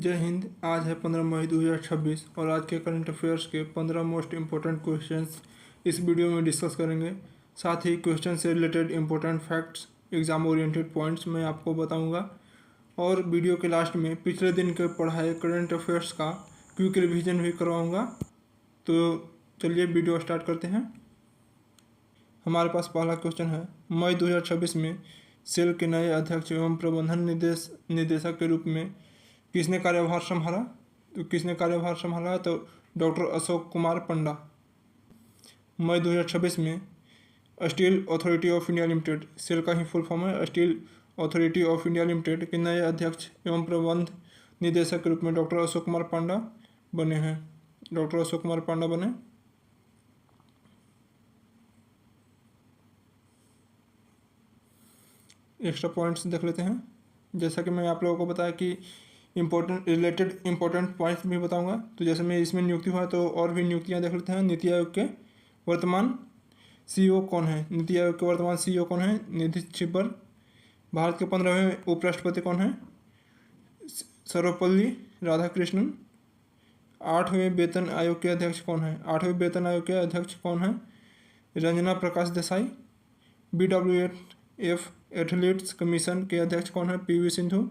जय हिंद। आज है 15 मई 2026 और आज के करंट अफेयर्स के 15 मोस्ट इम्पोर्टेंट क्वेश्चंस इस वीडियो में डिस्कस करेंगे। साथ ही क्वेश्चन से related important facts, exam oriented points मैं आपको बताऊंगा और वीडियो के लास्ट में पिछले दिन के पढ़ाए करंट अफेयर्स का क्विक रिवीजन भी करवाऊँगा। तो चलिए वीडियो स्टार्ट करते हैं। हमारे पास पहला क्वेश्चन है, मई 2026 में सेल के नए अध्यक्ष एवं प्रबंधन निदेशक के रूप में किसने कार्यभार संभाला? तो किसने कार्यभार संभाला? तो डॉक्टर अशोक कुमार पंडा। मई 2026 में Steel Authority of India Limited, SAIL का ही फुल फॉर्म है Steel Authority of India Limited के नए अध्यक्ष एवं प्रबंध निदेशक के रूप में डॉक्टर अशोक कुमार पांडा बने हैं। डॉक्टर अशोक कुमार पांडा बने। एक्स्ट्रा पॉइंट्स देख लेते हैं। जैसा कि मैं आप लोगों को बताया कि इम्पोर्टेंट पॉइंट्स भी बताऊंगा। तो जैसे मैं इसमें नियुक्ति हुआ तो और भी नियुक्तियां देख लेते हैं। नीति आयोग के वर्तमान सीईओ कौन है? नीति आयोग के वर्तमान सीईओ कौन है? निधि छिब्बर। भारत के 15वें उपराष्ट्रपति कौन है? सर्वपल्ली राधाकृष्णन। 8वें वेतन आयोग के अध्यक्ष कौन है? 8वें वेतन आयोग के अध्यक्ष कौन है? Ranjana Prakash Desai. BWF athletes commission के अध्यक्ष कौन है? PV सिंधु।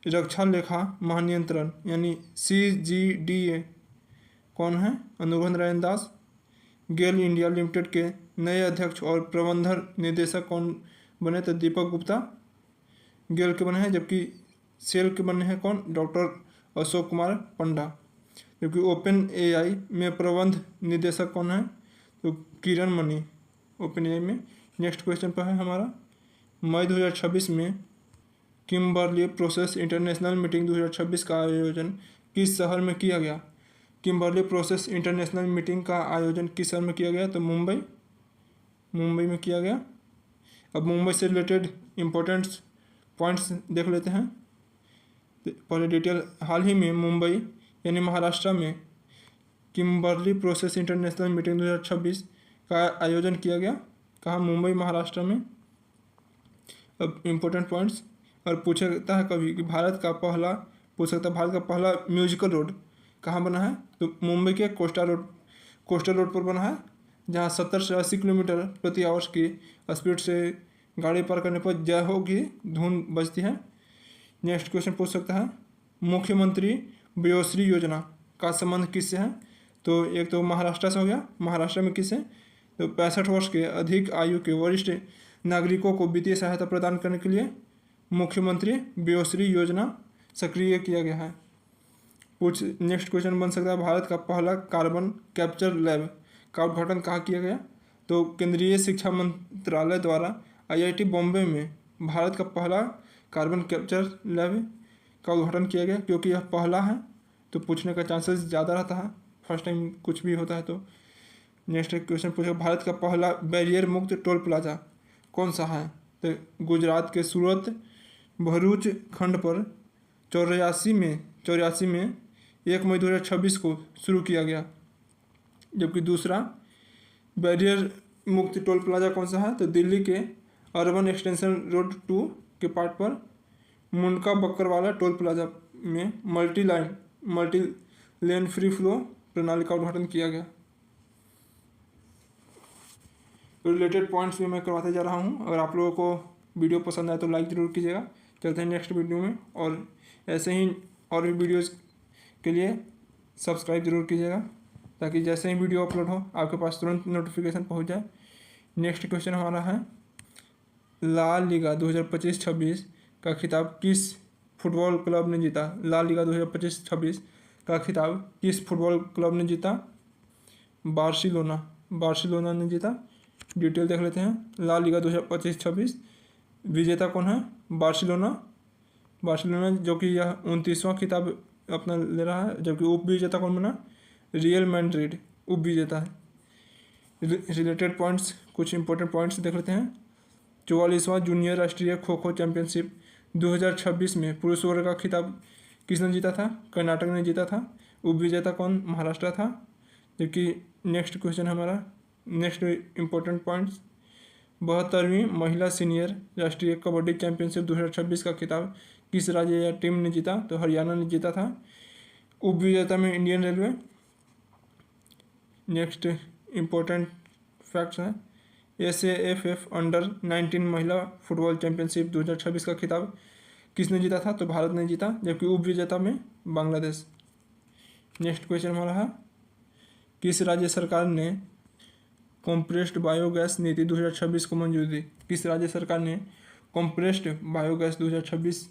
रक्षा लेखा महानियंत्रण यानी CGDA कौन है? अनुभव नरेंद्र दास। गेल इंडिया लिमिटेड के नए अध्यक्ष और प्रबंधन निदेशक कौन बने? तो दीपक गुप्ता गेल के बने हैं। जबकि सेल के बने हैं कौन? डॉक्टर अशोक कुमार पंडा। जबकि OpenAI में प्रबंध निदेशक कौन है? तो किरण मणि OpenAI में। नेक्स्ट क्वेश्चन पर है हमारा, मई 2026 में किम्बर्ली प्रोसेस इंटरनेशनल मीटिंग 2026 का आयोजन किस शहर में किया गया? किम्बर्ली प्रोसेस इंटरनेशनल मीटिंग का आयोजन किस शहर में किया गया? तो मुंबई में किया गया। अब मुंबई से रिलेटेड इम्पोर्टेंट पॉइंट्स देख लेते हैं। पहले डिटेल, हाल ही में मुंबई यानी महाराष्ट्र में किम्बर्ली प्रोसेस इंटरनेशनल मीटिंग 2026 का आयोजन किया गया। कहाँ? मुंबई महाराष्ट्र में। अब इम्पोर्टेंट पॉइंट्स, और पूछ सकता है कभी कि भारत का पहला म्यूजिकल रोड कहाँ बना है? तो मुंबई के कोस्टा रोड पर बना है, जहाँ 70 से 80 किलोमीटर प्रति आवर्स की स्पीड से गाड़ी पार करने पर जय हो की धुन बजती है। नेक्स्ट क्वेश्चन पूछ सकता है, मुख्यमंत्री वयोश्री योजना का संबंध किससे है? तो एक तो महाराष्ट्र से हो गया। महाराष्ट्र में किससे? तो 65 वर्ष के अधिक आयु के वरिष्ठ नागरिकों को वित्तीय सहायता प्रदान करने के लिए मुख्यमंत्री वयोश्री योजना सक्रिय किया गया है। नेक्स्ट क्वेश्चन बन सकता है, भारत का पहला कार्बन कैप्चर लैब का उद्घाटन कहाँ किया गया? तो केंद्रीय शिक्षा मंत्रालय द्वारा IIT बॉम्बे में भारत का पहला कार्बन कैप्चर लैब का उद्घाटन किया गया। क्योंकि यह पहला है तो पूछने का चांसेस ज़्यादा रहता है, फर्स्ट टाइम कुछ भी होता है तो। नेक्स्ट क्वेश्चन पूछा, भारत का पहला बैरियर मुक्त टोल प्लाजा कौन सा है? तो गुजरात के सूरत भरूच खंड पर 84 में 1 मई 2026 को शुरू किया गया। जबकि दूसरा बैरियर मुक्त टोल प्लाजा कौन सा है? तो दिल्ली के अर्बन एक्सटेंशन रोड 2 के पार्ट पर मुंडका बक्करवाला टोल प्लाजा में मल्टी लेन फ्री फ्लो प्रणाली का उद्घाटन किया गया। रिलेटेड पॉइंट्स भी मैं करवाते जा रहा हूँ। अगर आप लोगों को वीडियो पसंद आए तो लाइक ज़रूर कीजिएगा। चलते हैं नेक्स्ट वीडियो में, और ऐसे ही और भी वीडियोज़ के लिए सब्सक्राइब जरूर कीजिएगा, ताकि जैसे ही वीडियो अपलोड हो आपके पास तुरंत नोटिफिकेशन पहुंच जाए। नेक्स्ट क्वेश्चन हमारा है, ला लीगा 2025-26 का खिताब किस फुटबॉल क्लब ने जीता? ला लीगा 2025-26 का खिताब किस फुटबॉल क्लब ने जीता? बार्सिलोना ने जीता। डिटेल देख लेते हैं। ला लीगा 2025-26 विजेता कौन है? बार्सिलोना, जो कि यह 29वां खिताब अपना ले रहा है। जबकि उप विजेता कौन बना? रियल मैड्रिड उप विजेता है। रिलेटेड पॉइंट्स, कुछ इंपॉर्टेंट पॉइंट्स देख लेते हैं। 44वां जूनियर राष्ट्रीय खो खो चैंपियनशिप 2026 में पुरुष वर्ग का खिताब किसने जीता था? कर्नाटक ने जीता था। उप विजेता कौन? महाराष्ट्र था। जबकि नेक्स्ट क्वेश्चन हमारा, नेक्स्ट इम्पोर्टेंट पॉइंट्स, 72वीं महिला सीनियर राष्ट्रीय कबड्डी चैंपियनशिप 2026 का खिताब किस राज्य या टीम ने जीता? तो हरियाणा ने जीता था। उपविजेता में Indian railway. Next important facts है, SAFF अंडर-19 महिला फुटबॉल चैंपियनशिप 2026 का खिताब किसने जीता था? तो भारत ने जीता, जबकि उपविजेता में बांग्लादेश। नेक्स्ट क्वेश्चन हमारा है, किस राज्य सरकार ने कॉम्प्रेस्ड बायोगैस नीति 2026 को मंजूरी दी? किस राज्य सरकार ने कॉम्प्रेस्ड बायोगैस 2026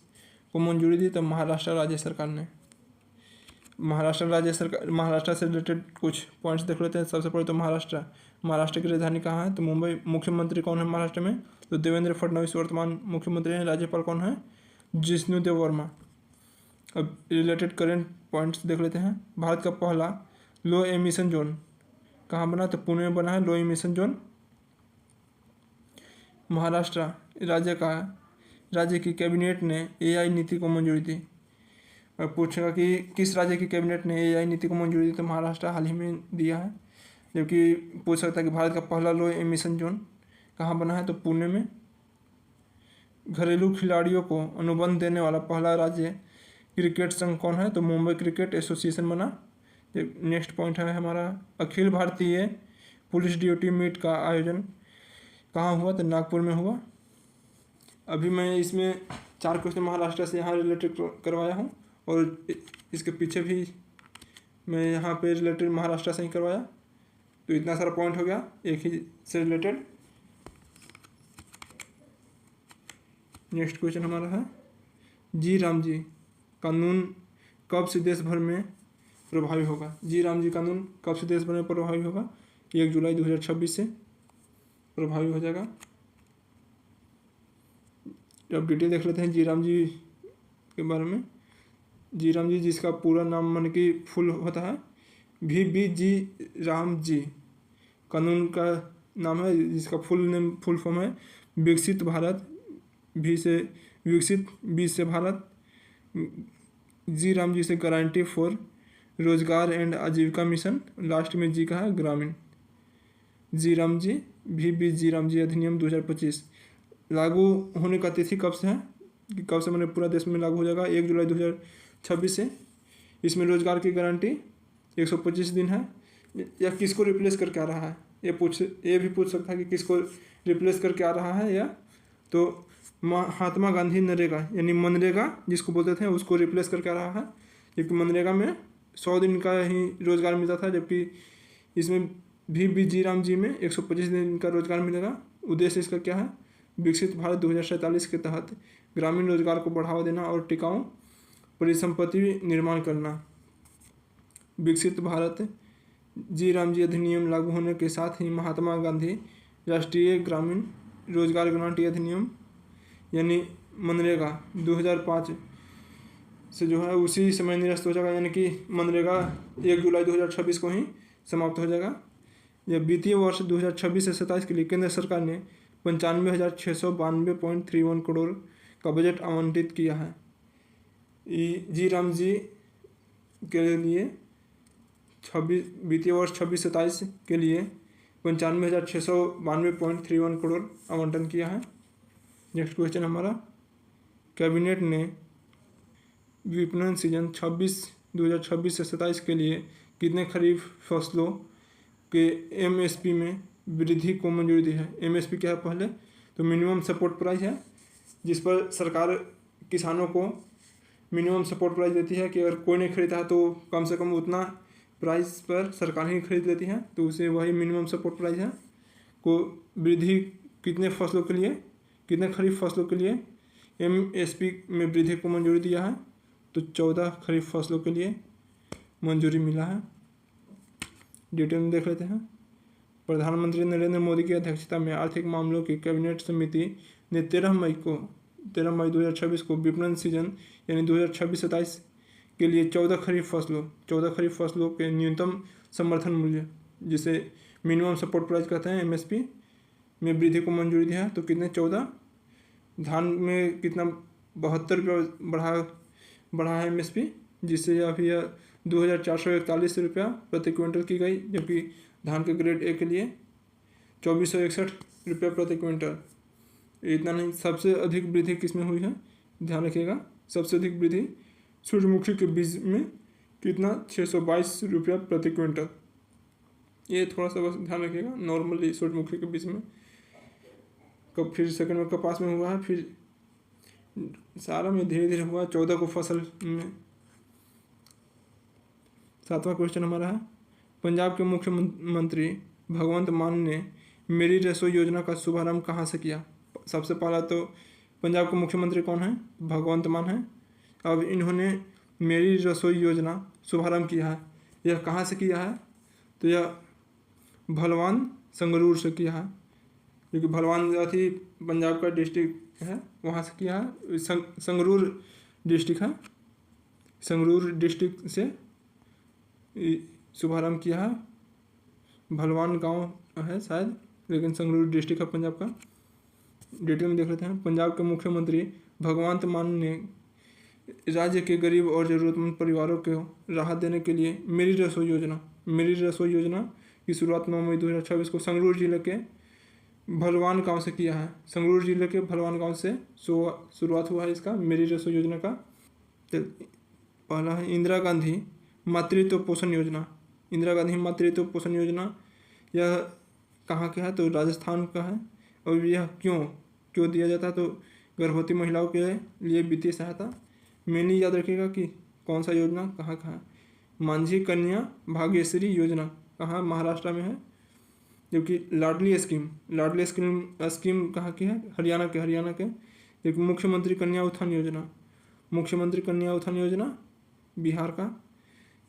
को मंजूरी दी? तो महाराष्ट्र राज्य सरकार ने। महाराष्ट्र से रिलेटेड कुछ पॉइंट्स देख लेते हैं। सबसे पहले तो महाराष्ट्र की राजधानी कहाँ है? तो मुंबई। मुख्यमंत्री कौन है महाराष्ट्र में? तो देवेंद्र फडणवीस वर्तमान मुख्यमंत्री हैं। राज्यपाल कौन है? जिष्णुदेव वर्मा। अब रिलेटेड करेंट पॉइंट्स देख लेते हैं। भारत का पहला लो एमिशन जोन कहाँ बना? तो पुणे में बना है लो एमिशन जोन। महाराष्ट्र राज्य की कैबिनेट ने AI नीति को मंजूरी दी। और पूछेगा कि किस राज्य की कैबिनेट ने AI नीति को मंजूरी दी? तो महाराष्ट्र हाल ही में दिया है। जबकि पूछ सकता है कि भारत का पहला लो एमिशन जोन कहाँ बना है? तो पुणे में। घरेलू खिलाड़ियों को अनुबंध देने वाला पहला राज्य क्रिकेट संघ कौन है? तो मुंबई क्रिकेट एसोसिएशन बना। नेक्स्ट पॉइंट है हमारा, Akhil Bharatiya police duty meet का आयोजन कहाँ हुआ? तो नागपुर में हुआ। अभी मैं इसमें 4 क्वेश्चन महाराष्ट्र से यहाँ रिलेटेड करवाया हूँ और इसके पीछे भी मैं यहाँ पे रिलेटेड महाराष्ट्र से ही करवाया। तो इतना सारा पॉइंट हो गया एक ही से रिलेटेड। नेक्स्ट क्वेश्चन हमारा है, जी राम जी कानून कब से देश भर में प्रभावी होगा? जी राम जी कानून कब से देश भर में प्रभावी होगा? 1 जुलाई 2026 से प्रभावी हो जाएगा। अब डिटेल देख लेते हैं जी राम जी के बारे में। जी राम जी, जिसका पूरा नाम मन की फुल होता है VBG राम जी, कानून का नाम है जिसका फुल फॉर्म है विकसित भारत, V से विकसित, B से भारत, जी राम जी से गारंटी फॉर रोजगार एंड आजीविका मिशन, लास्ट में जी का है ग्रामीण। जी राम जी VBG राम जी अधिनियम 2025 लागू होने का तिथि कब से है? कि कब से मैंने पूरा देश में लागू हो जाएगा? 1 जुलाई 2026 से। इसमें रोजगार की गारंटी 125 दिन है। या किसको रिप्लेस करके आ रहा है? ये भी पूछ सकता है कि किसको रिप्लेस करके आ रहा है। या तो महात्मा गांधी नरेगा यानी मनरेगा जिसको बोलते थे उसको रिप्लेस करके आ रहा है, क्योंकि मनरेगा में 100 दिन का ही रोजगार मिलता था, जबकि इसमें VBG राम जी में 125 दिन का रोजगार मिलेगा। उद्देश्य इसका क्या है? विकसित भारत 2047 के तहत ग्रामीण रोजगार को बढ़ावा देना और टिकाऊ परिसंपत्ति निर्माण करना। विकसित भारत जी राम जी अधिनियम लागू होने के साथ ही महात्मा गांधी राष्ट्रीय ग्रामीण रोजगार गारंटी अधिनियम यानी मनरेगा 2005 से जो है उसी समय निरस्त हो जाएगा, यानी कि मनरेगा 1 जुलाई 2026 को ही समाप्त हो जाएगा। यह वित्तीय वर्ष 2026 से 27 के लिए केंद्र सरकार ने 95,692.31 करोड़ का बजट आवंटित किया है। जी राम जी के लिए वित्तीय वर्ष 26-27 के लिए 95,692.31 करोड़ आवंटन किया है। नेक्स्ट क्वेश्चन हमारा, कैबिनेट ने विपणन सीजन 2026 से 27 के लिए कितने खरीफ फसलों के MSP में वृद्धि को मंजूरी दी है? MSP क्या है पहले? तो मिनिमम सपोर्ट प्राइस है, जिस पर सरकार किसानों को मिनिमम सपोर्ट प्राइस देती है कि अगर कोई नहीं खरीदा है तो कम से कम उतना प्राइस पर सरकार ही खरीद लेती है, तो उसे वही मिनिमम सपोर्ट प्राइस है। को वृद्धि कितने फसलों के लिए, कितने खरीफ फसलों के लिए MSP में वृद्धि को मंजूरी दिया है? तो 14 खरीफ फसलों के लिए मंजूरी मिला है। डिटेल में देख लेते हैं। प्रधानमंत्री नरेंद्र मोदी की अध्यक्षता में आर्थिक मामलों की कैबिनेट समिति ने 13 मई 2026 को विपणन सीजन यानी 2026-27 के लिए 14 खरीफ फसलों के न्यूनतम समर्थन मूल्य, जिसे मिनिमम सपोर्ट प्राइस कहते हैं, MSP में वृद्धि को मंजूरी दी है। तो कितने? 14। धान में कितना? 72 रुपये बढ़ा है MSP, जिससे अभी 2,441 रुपया प्रति क्विंटल की गई, जबकि धान के ग्रेड A के लिए 2,461 रुपये प्रति क्विंटल। इतना नहीं, सबसे अधिक वृद्धि किस में हुई है? ध्यान रखिएगा, सबसे अधिक वृद्धि सूर्यमुखी के बीज में कितना 622 रुपया प्रति क्विंटल। ये थोड़ा सा बस ध्यान रखिएगा। नॉर्मली सूर्यमुखी के बीज में कब फिर सेकंड में कपास में हुआ है, फिर सारा में धीरे धीरे हुआ 14 को फसल में। 7वां क्वेश्चन हमारा है, पंजाब के मुख्यमंत्री भगवंत मान ने मेरी रसोई योजना का शुभारंभ कहाँ से किया। सबसे पहला तो पंजाब के मुख्यमंत्री कौन है, भगवंत मान है। अब इन्होंने मेरी रसोई योजना शुभारंभ किया है, यह कहाँ से किया है, तो यह भलवान संगरूर से किया है, क्योंकि भलवान अथी पंजाब का डिस्ट्रिक्ट है, वहाँ से किया है। संगरूर डिस्ट्रिक्ट है, संगरूर डिस्ट्रिक्ट से शुभारंभ किया है। भलवान गांव है शायद, लेकिन संगरूर डिस्ट्रिक्ट है पंजाब का। डिटेल में देख लेते हैं। पंजाब के मुख्यमंत्री भगवंत मान ने राज्य के गरीब और ज़रूरतमंद परिवारों को राहत देने के लिए मेरी रसोई योजना की शुरुआत 9 मई 2026 को संगरूर जिले के भलवान गांव से किया है। संगरूर जिले के भलवान गांव से शुरुआत हुआ है इसका मेरी रसोई योजना का। पहला है इंदिरा गांधी मातृत्व पोषण योजना। इंदिरा गांधी मातृत्व पोषण योजना यह कहाँ का है, तो राजस्थान का है। और यह क्यों दिया जाता है, तो गर्भवती महिलाओं के लिए वित्तीय सहायता। मेनली याद रखिएगा कि कौन सा योजना कहाँ है। मांझी कन्या भाग्यश्री योजना कहाँ, महाराष्ट्र में है। जबकि लाडली स्कीम कहाँ की है, हरियाणा के। जबकि मुख्यमंत्री कन्या उत्थान योजना बिहार का।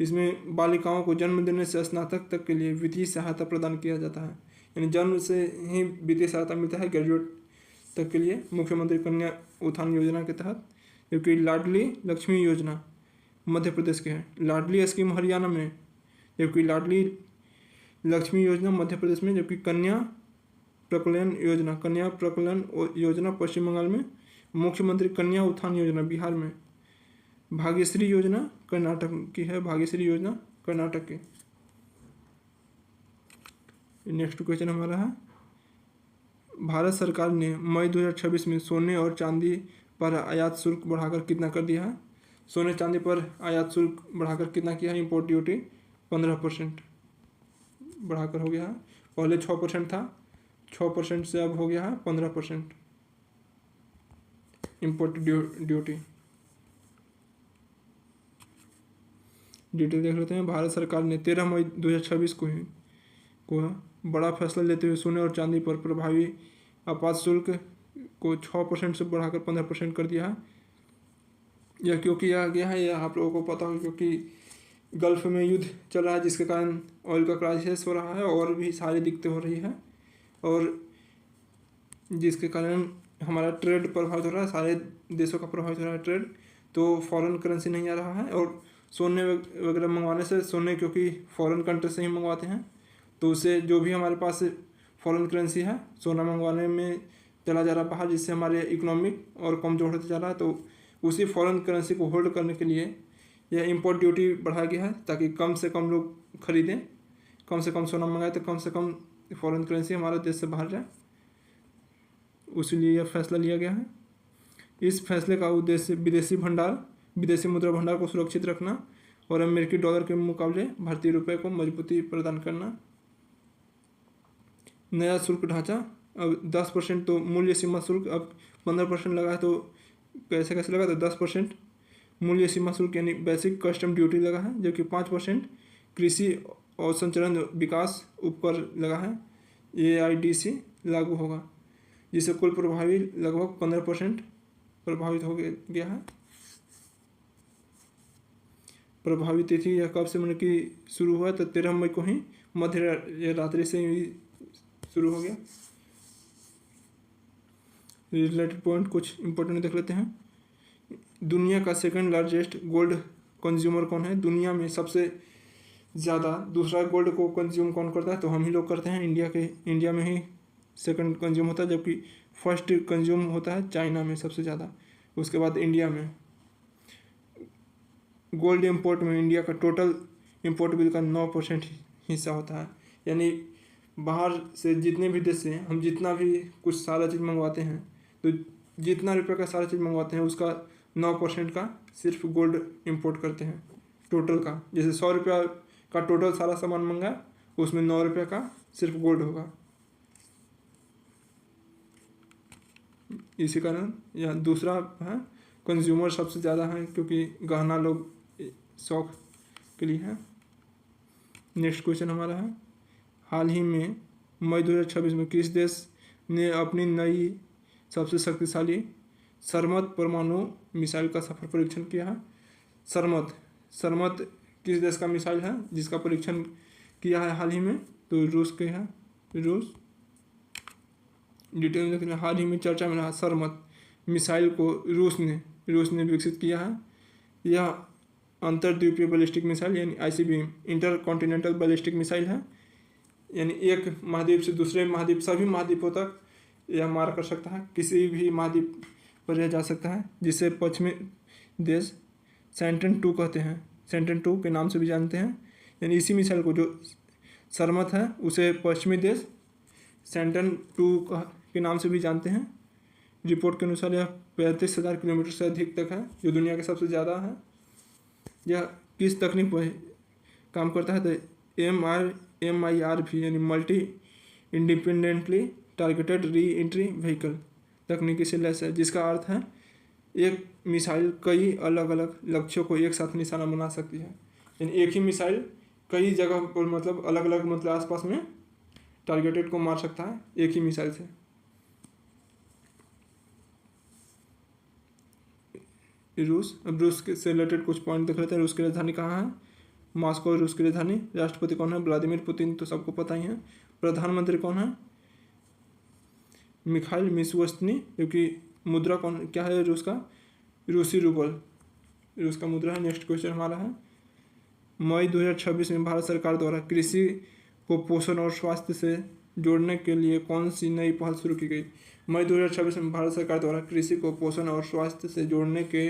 इसमें बालिकाओं को जन्म देने से स्नातक तक के लिए वित्तीय सहायता प्रदान किया जाता है, यानी जन्म से ही वित्तीय सहायता मिलता है ग्रेजुएट तक के लिए मुख्यमंत्री कन्या उत्थान योजना के तहत। जबकि लाडली लक्ष्मी योजना मध्य प्रदेश के है, लाडली स्कीम हरियाणा में, जबकि लाडली लक्ष्मी योजना मध्य प्रदेश में। जबकि कन्या प्रकलन योजना पश्चिम बंगाल में। मुख्यमंत्री कन्या उत्थान योजना बिहार में। भाग्यश्री योजना कर्नाटक की है, कर्नाटक की। नेक्स्ट क्वेश्चन हमारा है, भारत सरकार ने मई 2026 में सोने और चांदी पर आयात शुल्क बढ़ाकर कितना कर दिया है। सोने चांदी पर आयात शुल्क बढ़ाकर कितना किया है, इंपोर्ट ड्यूटी 15% बढ़ाकर हो गया है। पहले 6% था, 6% से अब हो गया है 15% इंपोर्ट ड्यूटी। डिटेल देख लेते हैं। भारत सरकार ने 13 मई 2026 को बड़ा फैसला लेते हुए सोने और चांदी पर प्रभावी आपात शुल्क को 6% से बढ़ाकर 15% कर दिया है। यह क्यों किया गया है, यह आप लोगों को पता हो, क्योंकि गल्फ में युद्ध चल रहा है, जिसके कारण ऑयल का क्राइसिस हो रहा है और भी सारी दिक्कतें हो रही है, और जिसके कारण हमारा ट्रेड प्रभावित हो रहा है, सारे देशों का प्रभावित हो रहा है ट्रेड। तो फॉरेन करेंसी नहीं आ रहा है, और सोने वगैरह मंगवाने से, सोने क्योंकि फॉरेन कंट्री से ही मंगवाते हैं, तो उससे जो भी हमारे पास फॉरेन करेंसी है सोना मंगवाने में चला जा रहा बाहर, जिससे हमारे इकोनॉमिक और कमजोर होते जा रहा है। तो उसी फॉरेन करेंसी को होल्ड करने के लिए यह इंपोर्ट ड्यूटी बढ़ाया गया है, ताकि कम से कम लोग खरीदें, कम से कम सोना मंगाए, तो कम से कम फॉरेन करेंसी हमारे देश से बाहर जाए। उसीलिए यह फैसला लिया गया है। इस फैसले का उद्देश्य विदेशी मुद्रा भंडार को सुरक्षित रखना और अमेरिकी डॉलर के मुकाबले भारतीय रुपये को मजबूती प्रदान करना। नया शुल्क ढांचा, अब 10% तो मूल्य सीमा शुल्क अब 15% लगा है, तो कैसे लगा, तो 10% मूल्य सीमा शुल्क यानी बेसिक कस्टम ड्यूटी लगा है, जबकि 5% कृषि और संचरण विकास उपकर लगा है, AIDC लागू होगा, जिससे कुल प्रभावी लगभग 15% प्रभावित हो गया है। प्रभावी तिथि यह कब से मतलब कि शुरू हुआ, तो 13 मई को ही मध्य रात्रि से ही शुरू हो गया। रिलेटेड पॉइंट कुछ इंपॉर्टेंट देख लेते हैं। दुनिया का सेकंड लार्जेस्ट गोल्ड कंज्यूमर कौन है, दुनिया में सबसे ज़्यादा दूसरा गोल्ड को कंज्यूम कौन करता है, तो हम ही लोग करते हैं। इंडिया में ही सेकंड कंज्यूम होता है, जबकि फर्स्ट कंज्यूम होता है चाइना में सबसे ज़्यादा, उसके बाद इंडिया में। गोल्ड इंपोर्ट में इंडिया का टोटल इंपोर्ट बिल का 9% हिस्सा होता है, यानी बाहर से जितने भी देश से हम जितना भी कुछ सारा चीज़ मंगवाते हैं, तो जितना रुपये का सारा चीज़ मंगवाते हैं उसका 9% का सिर्फ गोल्ड इंपोर्ट करते हैं टोटल का। जैसे 100 रुपया का टोटल सारा सामान मंगा, उसमें 9 रुपये का सिर्फ गोल्ड होगा। इसी कारण यह दूसरा है, कंज्यूमर सबसे ज़्यादा है क्योंकि गहना लोग शौक के लिए है। नेक्स्ट क्वेश्चन हमारा है, हाल ही में मई 2026 में किस देश ने अपनी नई सबसे शक्तिशाली सरमत परमाणु मिसाइल का सफल परीक्षण किया है? सरमत किस देश का मिसाइल है जिसका परीक्षण किया है हाल ही में? तो रूस के है, रूस। डिटेल में देखते हैं, हाल ही में चर्चा में रहा सरमत मिसाइल को रूस ने विकसित किया है। यह अंतर्द्वीपीय बैलिस्टिक मिसाइल यानी ICBM inter continental ballistic missile है, यानी एक महाद्वीप से दूसरे महाद्वीप सभी महाद्वीपों तक यह मार कर सकता है, किसी भी महाद्वीप पर यह जा सकता है, जिसे पश्चिमी देश सेंटन-2 कहते हैं, सेंटन-2 के नाम से भी जानते हैं। यानी इसी मिसाइल को जो सरमत है उसे पश्चिमी देश सेंटन-2 के नाम से भी जानते हैं। रिपोर्ट के अनुसार यह 35,000 किलोमीटर से अधिक तक है, जो दुनिया के सबसे ज़्यादा है। यह किस तकनीक पर काम करता है? तो MIRV यानी multi independently targeted re entry vehicle तकनीकी से लैस है, जिसका अर्थ है एक मिसाइल कई अलग अलग लक्ष्यों को एक साथ निशाना बना सकती है। यानी एक ही मिसाइल कई जगह पर मतलब अलग अलग मतलब आसपास में टारगेटेड को मार सकता है एक ही मिसाइल से। रूस, अब रूस के से रिलेटेड कुछ पॉइंट देख लेते हैं। रूस की राजधानी कहाँ है? मॉस्को रूस की राजधानी। राष्ट्रपति कौन है? व्लादिमीर पुतिन, तो सबको पता ही है। प्रधानमंत्री कौन है? मिखाइल मिशुस्तिनी। क्योंकि मुद्रा कौन क्या है रूस का? रूसी रूबल रूस का मुद्रा है। नेक्स्ट क्वेश्चन हमारा है, मई 2026 में भारत सरकार द्वारा कृषि को पोषण और स्वास्थ्य से जोड़ने के लिए कौन सी नई पहल शुरू की गई? मई 2026 में भारत सरकार द्वारा कृषि को पोषण और स्वास्थ्य से जोड़ने के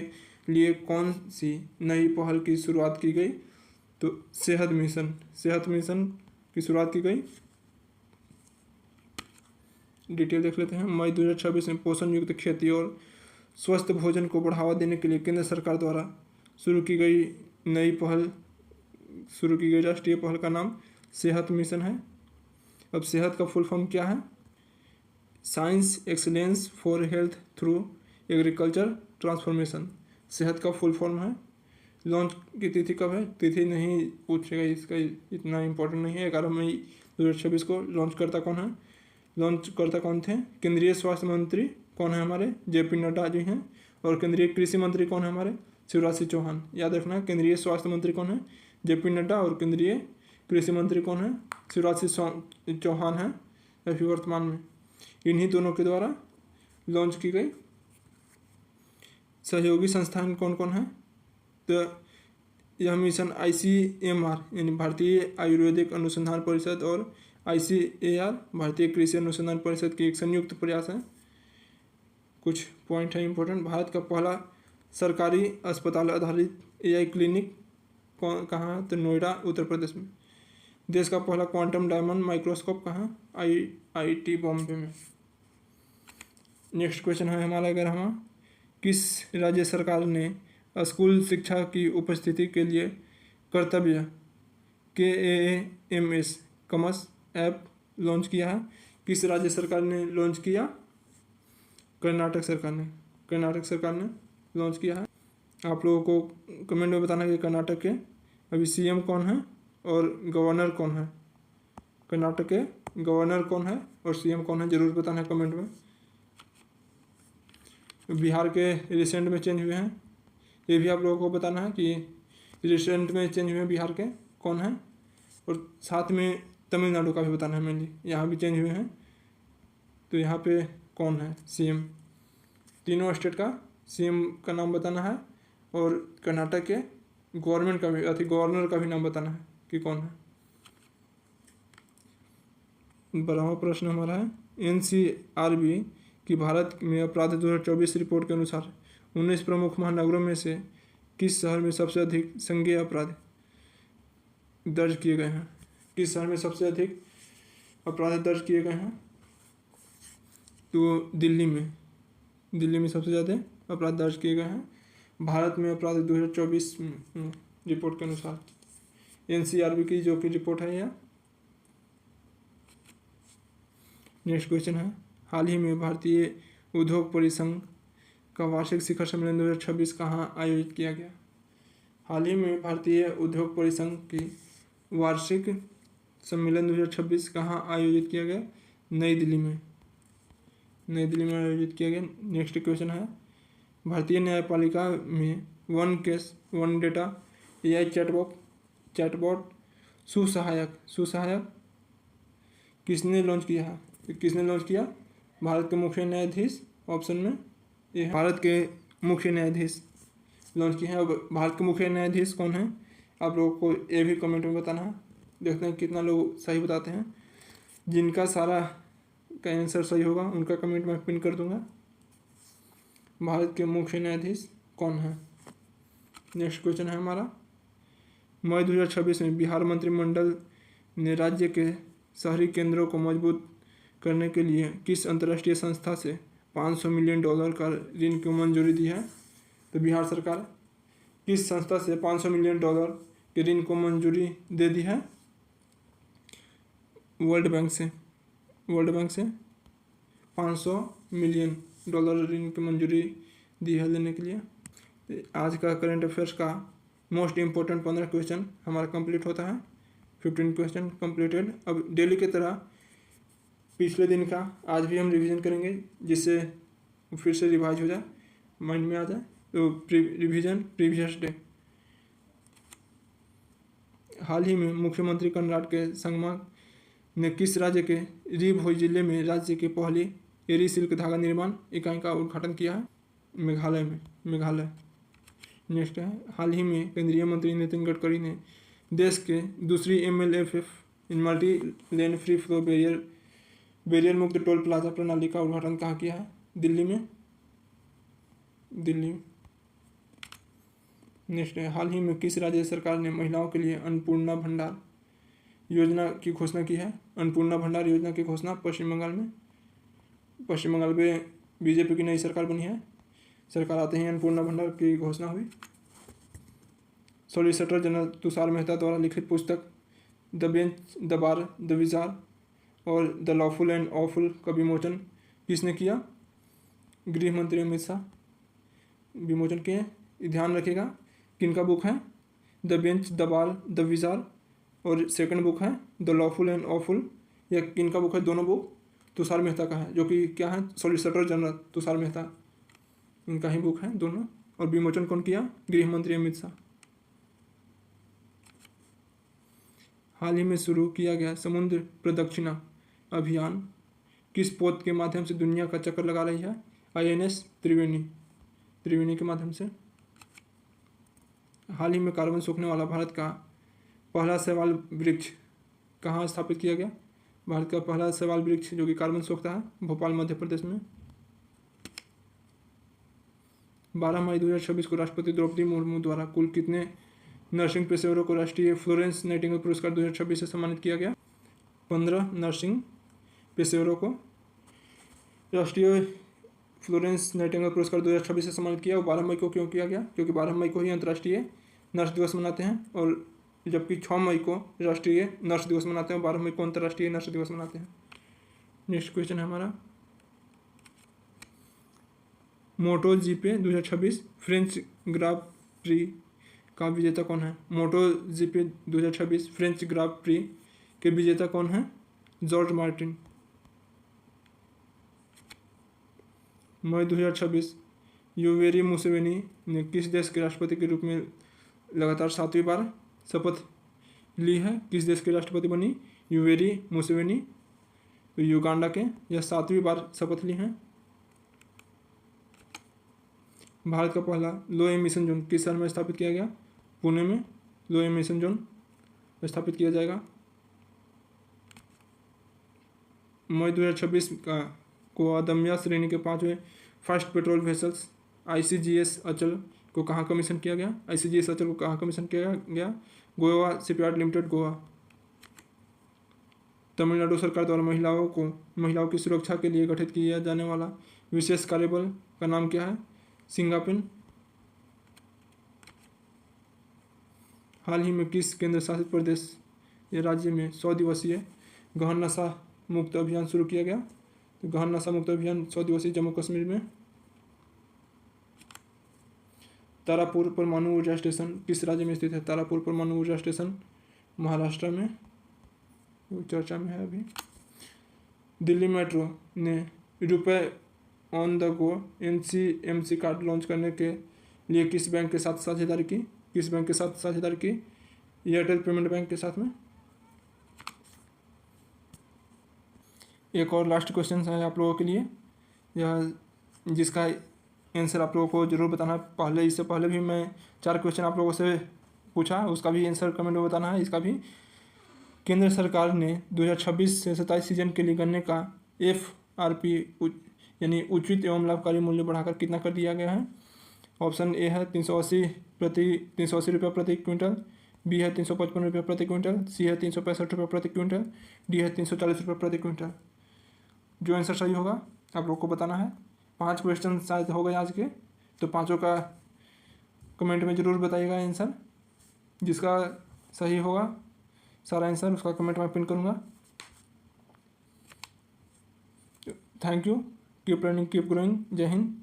लिए कौन सी नई पहल की शुरुआत की गई? तो सेहत मिशन की शुरुआत की गई। डिटेल देख लेते हैं। मई 2026 में पोषण युक्त खेती और स्वस्थ भोजन को बढ़ावा देने के लिए केंद्र सरकार द्वारा शुरू की गई राष्ट्रीय पहल का नाम सेहत मिशन है। अब सेहत का फुल फॉर्म क्या है? Science excellence for health through agriculture transformation सेहत का फुल फॉर्म है। लॉन्च की तिथि कब है? तिथि नहीं पूछेगा, इसका इतना इम्पोर्टेंट नहीं है। 11 मई 2026 को लॉन्च करता कौन थे? केंद्रीय स्वास्थ्य मंत्री कौन है हमारे? JP नड्डा जी हैं। और केंद्रीय कृषि मंत्री कौन है हमारे? शिवराज सिंह चौहान। याद रखना, केंद्रीय स्वास्थ्य मंत्री कौन है? JP नड्डा। और केंद्रीय कृषि मंत्री कौन है? शिवराज सिंह चौहान है अभी वर्तमान में। इन्हीं दोनों के द्वारा लॉन्च की गई। सहयोगी संस्थान कौन कौन है? तो यह मिशन ICMR यानी भारतीय आयुर्वेदिक अनुसंधान परिषद और ICAR भारतीय कृषि अनुसंधान परिषद की एक संयुक्त प्रयास है। कुछ पॉइंट है इम्पोर्टेंट। भारत का पहला सरकारी अस्पताल आधारित AI क्लिनिक कहाँ है? तो नोएडा उत्तर प्रदेश में। देश का पहला क्वांटम डायमंड माइक्रोस्कोप कहाँ? IIT बॉम्बे में। नेक्स्ट क्वेश्चन है हमारा, अगर हम किस राज्य सरकार ने स्कूल शिक्षा की उपस्थिति के लिए कर्तव्य KAMS ऐप लॉन्च किया है? किस राज्य सरकार ने लॉन्च किया? कर्नाटक सरकार ने लॉन्च किया है। आप लोगों को कमेंट में बताना कि कर्नाटक के अभी CM कौन है और गवर्नर कौन है? कर्नाटक के गवर्नर कौन है और CM कौन है, जरूर बताना कमेंट में। बिहार के रिसेंट में चेंज हुए हैं, ये भी आप लोगों को बताना है कि रिसेंट में चेंज हुए बिहार के कौन है। और साथ में तमिलनाडु का भी बताना है मेनली, यहाँ भी चेंज हुए हैं। तो यहाँ पे कौन है CM? तीनों स्टेट का CM का नाम बताना है और कर्नाटक के गवर्नर का भी नाम बताना है कि कौन है। 12वां प्रश्न हमारा है, NCRB की भारत में अपराध 2024 रिपोर्ट के अनुसार 19 प्रमुख महानगरों में से किस शहर में सबसे अधिक संज्ञेय अपराध दर्ज किए गए हैं? किस शहर में सबसे अधिक अपराध दर्ज किए गए हैं? तो दिल्ली में सबसे ज़्यादा अपराध दर्ज किए गए हैं। भारत में अपराध 2024 रिपोर्ट के अनुसार NCRB की जो कि रिपोर्ट है यह। नेक्स्ट क्वेश्चन है, हाल ही में भारतीय उद्योग परिसंघ का वार्षिक शिखर सम्मेलन 2026 कहाँ आयोजित किया गया? हाल ही में भारतीय उद्योग परिसंघ की वार्षिक सम्मेलन 2026 कहाँ आयोजित किया गया? नई दिल्ली में। नई दिल्ली में आयोजित किया गया। नेक्स्ट क्वेश्चन है, भारतीय न्यायपालिका में one case one data AI chatbot Susahayak किसने लॉन्च किया है? किसने लॉन्च किया? भारत के मुख्य न्यायाधीश, ऑप्शन में ये है, भारत के मुख्य न्यायाधीश लॉन्च किए हैं। अब भारत के मुख्य न्यायाधीश कौन है, आप लोगों को ये भी कमेंट में बताना है। देखते हैं कितना लोग सही बताते हैं। जिनका सारा का आंसर सही होगा उनका कमेंट मैं पिन कर दूंगा। भारत के मुख्य न्यायाधीश कौन है? नेक्स्ट क्वेश्चन है हमारा, मई 2026 में बिहार मंत्रिमंडल ने राज्य के शहरी केंद्रों को मजबूत करने के लिए किस अंतर्राष्ट्रीय संस्था से $500 मिलियन का ऋण की मंजूरी दी है? तो बिहार सरकार किस संस्था से $500 मिलियन के ऋण को मंजूरी दे दी है? वर्ल्ड बैंक से 500 मिलियन डॉलर ऋण की मंजूरी दी है लेने के लिए। आज का करंट अफेयर्स का मोस्ट इम्पोर्टेंट 15 क्वेश्चन हमारा कंप्लीट होता है। 15 क्वेश्चन कंप्लीटेड। अब डेली की तरह पिछले दिन का आज भी हम रिवीजन करेंगे, जिससे फिर से रिवाइज हो जाए, माइंड में आ जाए। तो रिवीजन प्रीवियस डे। हाल ही में मुख्यमंत्री कर्नाटक के संगमा ने किस राज्य के री भोई जिले में राज्य की पहली एरी सिल्क धागा निर्माण इकाई का उद्घाटन किया है? मेघालय। नेक्स्ट है, हाल ही में केंद्रीय मंत्री नितिन गडकरी ने देश के दूसरी MLFF multi lane free flow barrier मुक्त टोल प्लाजा प्रणाली का उद्घाटन कहाँ किया है? दिल्ली। नेक्स्ट है, हाल ही में किस राज्य सरकार ने महिलाओं के लिए अन्नपूर्णा भंडार योजना की घोषणा की है? अन्नपूर्णा भंडार योजना की घोषणा पश्चिम बंगाल में बीजेपी की नई सरकार बनी है। सरकार आते ही अन्नपूर्णा भंडार की घोषणा हुई। सॉलिसिटर जनरल तुषार मेहता द्वारा लिखित पुस्तक the bench, the bar, the विजार और द लॉफुल एंड ऑफुल का विमोचन किसने किया? गृह मंत्री अमित शाह विमोचन किए। ध्यान रखिएगा किनका बुक है? The bench, the bar, the विजार और सेकंड बुक है द लॉफुल एंड ऑफुल। यह किनका बुक है? दोनों बुक तुषार मेहता का है, जो कि क्या है? सॉलिसिटर जनरल तुषार मेहता, इनका ही बुक है दोनों। और विमोचन कौन किया? गृह मंत्री अमित शाह। हाल ही में शुरू किया गया समुद्र प्रदक्षिणा अभियान किस पोत के माध्यम से दुनिया का चक्कर लगा रही है? INS त्रिवेणी के माध्यम से। हाल ही में कार्बन सोखने वाला भारत का पहला शैवाल वृक्ष कहाँ स्थापित किया गया? भारत का पहला शैवाल वृक्ष जो कि कार्बन सोखता है, भोपाल मध्य प्रदेश में। 12 मई 2026 को राष्ट्रपति द्रौपदी मुर्मू द्वारा कुल कितने नर्सिंग पेशेवरों को राष्ट्रीय फ्लोरेंस नाइटिंगेल पुरस्कार 2026 से सम्मानित किया गया? 15 नर्सिंग पेशेवरों को राष्ट्रीय फ्लोरेंस नाइटिंगेल पुरस्कार 2026 से सम्मानित किया। और 12 मई को क्यों किया गया? क्योंकि 12 मई को ही अंतर्राष्ट्रीय नर्स दिवस मनाते हैं, और जबकि 6 मई को राष्ट्रीय नर्स दिवस मनाते हैं और 12 मई को अंतर्राष्ट्रीय नर्स दिवस मनाते हैं। नेक्स्ट क्वेश्चन है हमारा, moto GP 2026 French grand prix का विजेता कौन है? Moto GP 2026 French grand prix के विजेता कौन है? Jorge Martin. May 2026 Yoweri Museveni ने किस देश के राष्ट्रपति के रूप में लगातार 7वीं बार शपथ ली है? किस देश के राष्ट्रपति बनी योवेरी मुसेवेनी? तो युगांडा के। यह 7वीं बार शपथ ली हैं। भारत का पहला लो एमिशन जोन किस शहर में स्थापित किया गया? पुणे में लो एमिशन जोन स्थापित किया जाएगा। मई 2026 को अदम्या श्रेणी के 5वें फर्स्ट पेट्रोल वेसल्स ICGS अचल को कहाँ कमीशन किया गया? ICGS अचल को कहाँ कमीशन किया गया? Goa shipyard limited, Goa. तमिलनाडु सरकार द्वारा महिलाओं की सुरक्षा के लिए गठित किया जाने वाला विशेष कार्यबल का नाम क्या है? सिंगापिन। हाल ही में किस केंद्र शासित प्रदेश या राज्य में 100 दिवसीय गहन नशा मुक्त अभियान शुरू किया गया? तो गहन नशा मुक्त अभियान 100 दिवसीय जम्मू कश्मीर में। तारापुर परमाणु ऊर्जा स्टेशन किस राज्य में स्थित है? तारापुर परमाणु ऊर्जा स्टेशन महाराष्ट्र में, चर्चा में है अभी। दिल्ली मेट्रो ने रुपए on the go NCMC card launch करने के लिए किस बैंक के साथ साझेदारी की? किस बैंक के साथ साझेदारी की? एयरटेल पेमेंट बैंक के साथ में। एक और लास्ट क्वेश्चन है आप लोगों के लिए, यह जिसका आंसर आप लोगों को जरूर बताना है। इससे पहले भी मैं 4 क्वेश्चन आप लोगों से पूछा, उसका भी आंसर कमेंट में बताना है। इसका भी, केंद्र सरकार ने 2026 से 27 सीजन के लिए गन्ने का FRP यानी उचित एवं लाभकारी मूल्य बढ़ाकर कितना कर दिया गया है? ऑप्शन ए है 380 रुपये प्रति क्विंटल, बी है 355 रुपये प्रति क्विंटल, सी है 365 रुपये प्रति क्विंटल, डी है 340 रुपये प्रति क्विंटल। जो आंसर सही होगा आप लोग को बताना है। 5 क्वेश्चन शायद हो गए आज के, तो पाँचों का कमेंट में ज़रूर बताइएगा आंसर। जिसका सही होगा सारा आंसर उसका कमेंट में पिन करूँगा। Thank you, keep learning keep growing. जय हिंद।